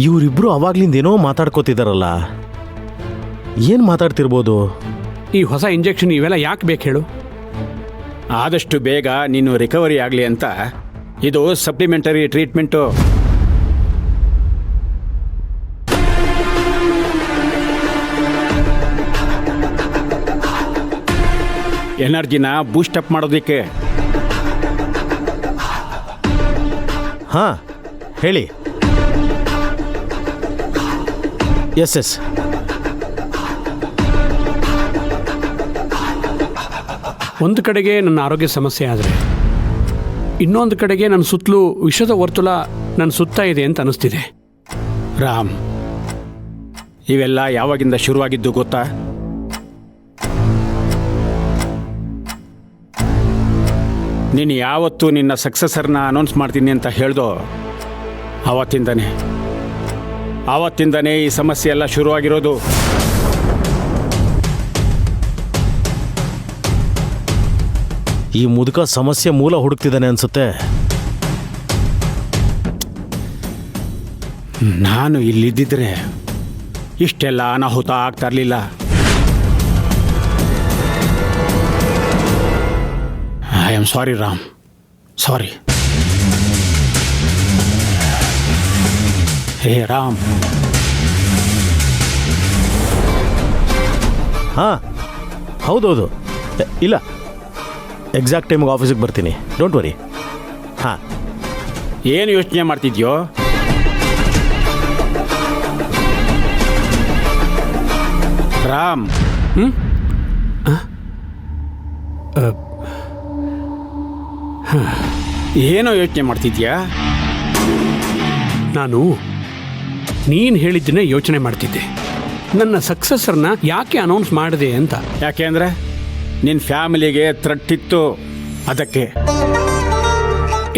ಇವರಿಬ್ರು ಅವಾಗ್ಲಿಂದ ಏನೋ ಮಾತಾಡ್ಕೋತಿದಾರಲ್ಲ, ಏನು ಮಾತಾಡ್ತಿರ್ಬೋದು? ಈ ಹೊಸ ಇಂಜೆಕ್ಷನ್ ಇವೆಲ್ಲ ಯಾಕೆ ಬೇಕು ಹೇಳು? ಆದಷ್ಟು ಬೇಗ ನೀನು ರಿಕವರಿ ಆಗಲಿ ಅಂತ ಇದು ಸಪ್ಲಿಮೆಂಟರಿ ಟ್ರೀಟ್ಮೆಂಟು. ಎನರ್ಜಿನ ಬೂಸ್ಟಪ್ ಮಾಡೋದಕ್ಕೆ. ಹಾಂ, ಹೇಳಿ. ಎಸ್. ಒಂದು ಕಡೆಗೆ ನನ್ನ ಆರೋಗ್ಯ ಸಮಸ್ಯೆ ಆದರೆ ಇನ್ನೊಂದು ಕಡೆಗೆ ನನ್ನ ಸುತ್ತಲೂ ವಿಷದ ವರ್ತುಲ ನನ್ನ ಸುತ್ತ ಇದೆ ಅಂತ ಅನಿಸ್ತಿದೆ. ರಾಮ್, ಇವೆಲ್ಲ ಯಾವಾಗಿಂದ ಶುರುವಾಗಿದ್ದು ಗೊತ್ತಾ? ನೀನು ಯಾವತ್ತು ನಿನ್ನ ಸಕ್ಸಸರ್ನ ಅನೌನ್ಸ್ ಮಾಡ್ತೀನಿ ಅಂತ ಹೇಳ್ದೋ ಆವತ್ತಿಂದನೇ ಈ ಸಮಸ್ಯೆ ಎಲ್ಲ ಶುರುವಾಗಿರೋದು. ಈ ಮುದುಕ ಸಮಸ್ಯೆ ಮೂಲ ಹುಡುಕ್ತಿದ್ದಾನೆ ಅನ್ಸುತ್ತೆ. ನಾನು ಇಲ್ಲಿದ್ದಿದ್ರೆ ಇಷ್ಟೆಲ್ಲ ಅನಾಹುತ ಆಗ್ತಾ ಇರಲಿಲ್ಲ. ಐ ಆಮ್ ಸಾರಿ ರಾಮ್, ಸಾರಿ. ಹೇ ರಾಮ್. ಹಾಂ, ಹೌದೌದು. ಇಲ್ಲ, ಎಕ್ಸಾಕ್ಟ್ ಟೈಮಿಗೆ ಆಫೀಸಿಗೆ ಬರ್ತೀನಿ, ಡೋಂಟ್ ವರಿ. ಹಾಂ. ಏನು ಯೋಚನೆ ಮಾಡ್ತಿದ್ಯೋ? ರಾಮ್. ಏನೋ ಯೋಚನೆ ಮಾಡ್ತಿದ್ಯಾ? ನಾನು ನೀನು ಹೇಳಿದ್ದನ್ನೇ ಯೋಚನೆ ಮಾಡ್ತಿದ್ದೆ. ನನ್ನ ಸಕ್ಸಸ್ಸರ್ನ ಯಾಕೆ ಅನೌನ್ಸ್ ಮಾಡಿದೆ ಅಂತ. ಯಾಕೆ ಅಂದರೆ ನಿನ್ನ ಫ್ಯಾಮಿಲಿಗೆ ಥ್ರೆಟ್ ಅದಕ್ಕೆ.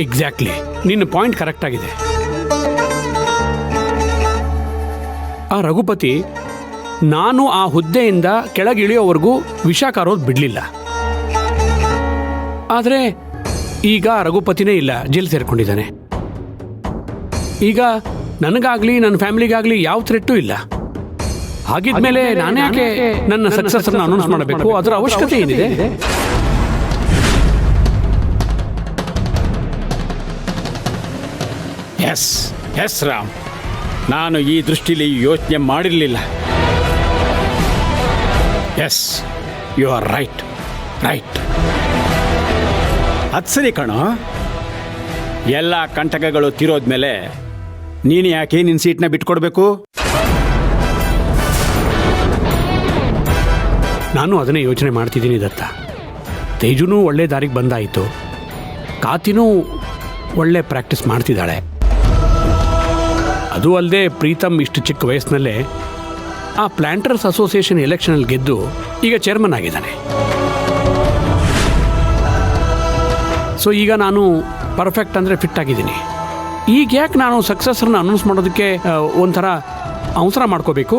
ಎಕ್ಸಾಕ್ಟ್ಲಿ, ನಿನ್ನ ಪಾಯಿಂಟ್ ಕರೆಕ್ಟ್ ಆಗಿದೆ. ಆ ರಘುಪತಿ ನಾನು ಆ ಹುದ್ದೆಯಿಂದ ಕೆಳಗಿಳಿಯೋವರೆಗೂ ವಿಷ ಕಾರೋದು ಬಿಡಲಿಲ್ಲ. ಆದರೆ ಈಗ ರಘುಪತಿನೇ ಇಲ್ಲ, ಜೈಲು ಸೇರ್ಕೊಂಡಿದ್ದಾನೆ. ಈಗ ನನಗಾಗ್ಲಿ ನನ್ನ ಫ್ಯಾಮಿಲಿಗಾಗ್ಲಿ ಯಾವ ಥ್ರೆಟ್ಟೂ ಇಲ್ಲ. ಹಾಗಿದ್ಮೇಲೆ ನಾನು ಯಾಕೆ ನನ್ನ ಸಕ್ಸಸ್ನ ಅನೌನ್ಸ್ ಮಾಡಬೇಕು? ಅದರ ಅವಶ್ಯಕತೆ ಏನಿದೆ? ಎಸ್ ರಾಮ್, ನಾನು ಈ ದೃಷ್ಟಿಲಿ ಯೋಚನೆ ಮಾಡಿರಲಿಲ್ಲ. Yes, you are right. ಅದು ಸರಿ ಕಣೋ. ಎಲ್ಲ ಕಂಟಕಗಳು ತೀರೋದ್ಮೇಲೆ ನೀನು ಯಾಕೆ ನಿನ್ನ ಸೀಟ್ನ ಬಿಟ್ಕೊಡ್ಬೇಕು? ನಾನು ಅದನ್ನೇ ಯೋಚನೆ ಮಾಡ್ತಿದ್ದೀನಿ ದತ್ತ. ತೇಜುನೂ ಒಳ್ಳೆ ದಾರಿಗೆ ಬಂದಾಯಿತು, ಕಾತಿನೂ ಒಳ್ಳೆ ಪ್ರಾಕ್ಟೀಸ್ ಮಾಡ್ತಿದ್ದಾಳೆ. ಅದು ಅಲ್ಲದೆ ಪ್ರೀತಮ್ ಇಷ್ಟು ಚಿಕ್ಕ ವಯಸ್ಸಿನಲ್ಲೇ ಆ ಪ್ಲಾಂಟರ್ಸ್ ಅಸೋಸಿಯೇಷನ್ ಎಲೆಕ್ಷನಲ್ಲಿ ಗೆದ್ದು ಈಗ ಚೇರ್ಮನ್ ಆಗಿದ್ದಾನೆ. ಸೊ ಈಗ ನಾನು ಪರ್ಫೆಕ್ಟ್ ಅಂದರೆ ಫಿಟ್ ಆಗಿದ್ದೀನಿ. ಈಗ ಯಾಕೆ ನಾನು ಸಕ್ಸಸ್ಸರ್ನ ಅನೌನ್ಸ್ ಮಾಡೋದಕ್ಕೆ ಒಂಥರ ಅವಸರ ಮಾಡ್ಕೋಬೇಕು?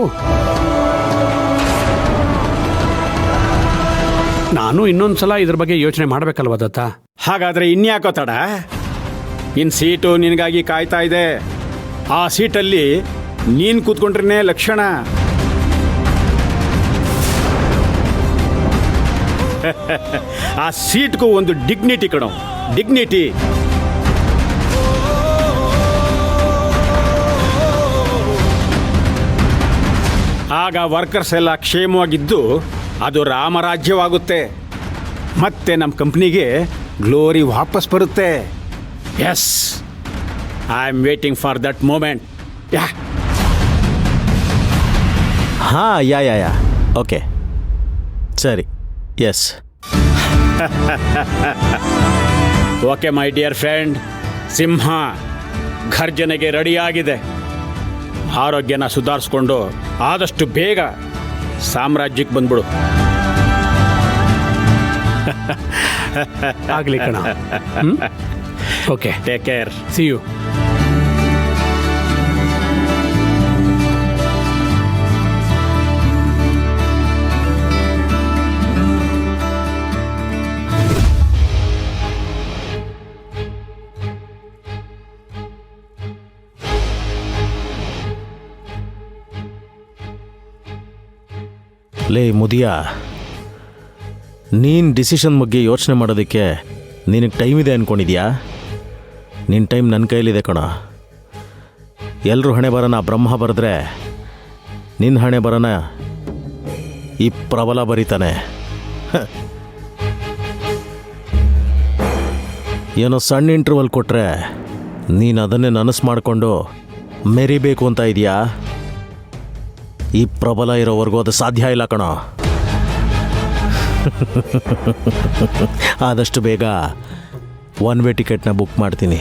ನಾನು ಇನ್ನೊಂದು ಸಲ ಇದ್ರ ಬಗ್ಗೆ ಯೋಚನೆ ಮಾಡಬೇಕಲ್ವ ದತ್ತ? ಹಾಗಾದರೆ ಇನ್ಯಾಕೋ ತಡ? ನಿನ್ನ ಸೀಟು ನಿನಗಾಗಿ ಕಾಯ್ತಾ ಇದೆ. ಆ ಸೀಟಲ್ಲಿ ನೀನು ಕೂತ್ಕೊಂಡ್ರೆ ಲಕ್ಷಣ. ಆ ಸೀಟ್ಗೂ ಒಂದು ಡಿಗ್ನಿಟಿ ಕಣೋ, ಡಿಗ್ನಿಟಿ. ಆಗ ವರ್ಕರ್ಸ್ ಎಲ್ಲ ಕ್ಷೇಮವಾಗಿದ್ದು ಅದು ರಾಮರಾಜ್ಯವಾಗುತ್ತೆ. ಮತ್ತೆ ನಮ್ಮ ಕಂಪ್ನಿಗೆ ಗ್ಲೋರಿ ವಾಪಸ್ ಬರುತ್ತೆ. Yes, I am waiting for that moment. ಹಾಂ, ಯಾ ಓಕೆ, ಸರಿ. Yes. Okay my dear friend, ಸಿಂಹ ಘರ್ಜನೆಗೆ ರೆಡಿಯಾಗಿದೆ. ಆರೋಗ್ಯನ ಸುಧಾರಿಸ್ಕೊಂಡು ಆದಷ್ಟು ಬೇಗ ಸಾಮ್ರಾಜ್ಯಕ್ಕೆ ಬಂದ್ಬಿಡು. ಆಗಲಿ ಕಣ. Okay, take care. See you. ಲೇ ಮುದಿಯ, ನೀನು ಡಿಸಿಷನ್ ಬಗ್ಗೆ ಯೋಚನೆ ಮಾಡೋದಕ್ಕೆ ನಿನಗೆ ಟೈಮ್ ಇದೆ ಅಂದ್ಕೊಂಡಿದ್ಯಾ? ನಿನ್ನ ಟೈಮ್ ನನ್ನ ಕೈಲಿದೆ ಕಣ. ಎಲ್ಲರೂ ಹಣೆ ಬರೋಣ ಬ್ರಹ್ಮ ಬರೆದ್ರೆ ನಿನ್ನ ಹಣೆ ಬರೋಣ ಈ ಪ್ರಬಲ ಬರೀತಾನೆ. ಏನೋ ಸಣ್ಣ ಇಂಟರ್ವಲ್ ಕೊಟ್ಟರೆ ನೀನು ಅದನ್ನೇ ನನಸು ಮಾಡಿಕೊಂಡು ಮೆರಿಬೇಕು ಅಂತ ಇದೆಯಾ? ಈ ಪ್ರಬಲ ಇರೋವರೆಗೂ ಅದು ಸಾಧ್ಯ ಇಲ್ಲ ಕಣೋ. ಆದಷ್ಟು ಬೇಗ ಒನ್ ವೇ ಟಿಕೆಟ್ನ ಬುಕ್ ಮಾಡ್ತೀನಿ.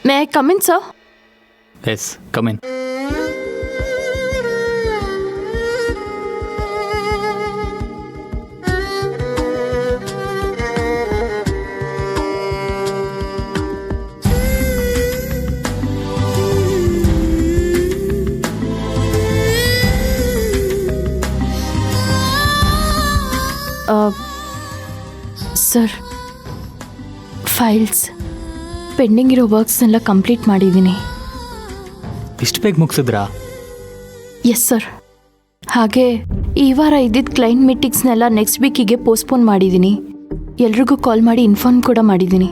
May I come in, sir? Yes, come in. Sir, files. Pending ಇರೋ ವರ್ಕ್ಸ್ನೆಲ್ಲ ಕಂಪ್ಲೀಟ್ ಮಾಡಿದ್ದೀನಿ. ಇಷ್ಟು ಬೇಗ ಮುಗಿಸಿದ್ರಾ? Yes sir. ಹಾಗೆ ಈ ವಾರ ಇದ್ದಿದ್ದ ಕ್ಲೈಂಟ್ ಮೀಟಿಂಗ್ಸ್ನೆಲ್ಲ ನೆಕ್ಸ್ಟ್ ವೀಕಿಗೆ ಪೋಸ್ಟ್ಪೋನ್ ಮಾಡಿದ್ದೀನಿ. ಎಲ್ರಿಗೂ ಕಾಲ್ ಮಾಡಿ ಇನ್ಫಾರ್ಮ್ ಕೂಡ ಮಾಡಿದ್ದೀನಿ.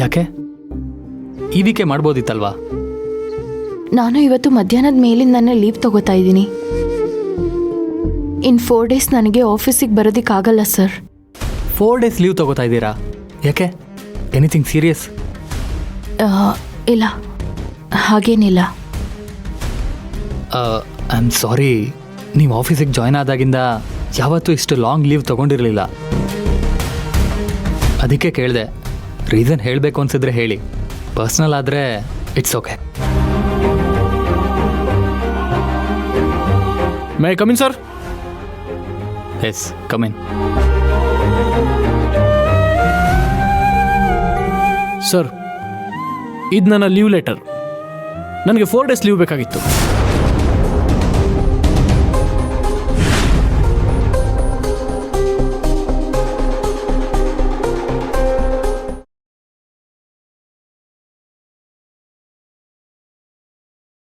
ಯಾಕೆ? ಈ ವೀಕೆ ಮಾಡ್ಬೋದಿತ್ತಲ್ವಾ? ನಾನು ಇವತ್ತು ಮಧ್ಯಾಹ್ನದ ಮೇಲಿಂದಾನೇ ಲೀವ್ ತಗೋತಾ ಇದ್ದೀನಿ. ಇನ್ 4 days ನನಗೆ ಆಫೀಸಿಗೆ ಬರೋದಕ್ಕಾಗಲ್ಲ ಸರ್. 4 days ಲೀವ್ ತಗೋತಾ ಇದ್ದೀರಾ? ಯಾಕೆ? Anything serious? ಇಲ್ಲ, ಹಾಗೇನಿಲ್ಲ. ಐ ಆಮ್ ಸಾರಿ, ನೀವು ಆಫೀಸಿಗೆ ಜಾಯ್ನ್ ಆದಾಗಿಂದ ಯಾವತ್ತೂ ಇಷ್ಟು ಲಾಂಗ್ ಲೀವ್ ತೊಗೊಂಡಿರಲಿಲ್ಲ. ಅದಕ್ಕೆ ಕೇಳಿದೆ. ರೀಸನ್ ಹೇಳಬೇಕು ಅನ್ಸಿದ್ರೆ ಹೇಳಿ, ಪರ್ಸ್ನಲ್ ಆದರೆ it's okay. May I come in sir? Yes, come in. Sir, ಇದು ನನ್ನ ಲೀವ್ ಲೆಟರ್. ನನಗೆ 4 days ಲೀವ್ ಬೇಕಾಗಿತ್ತು.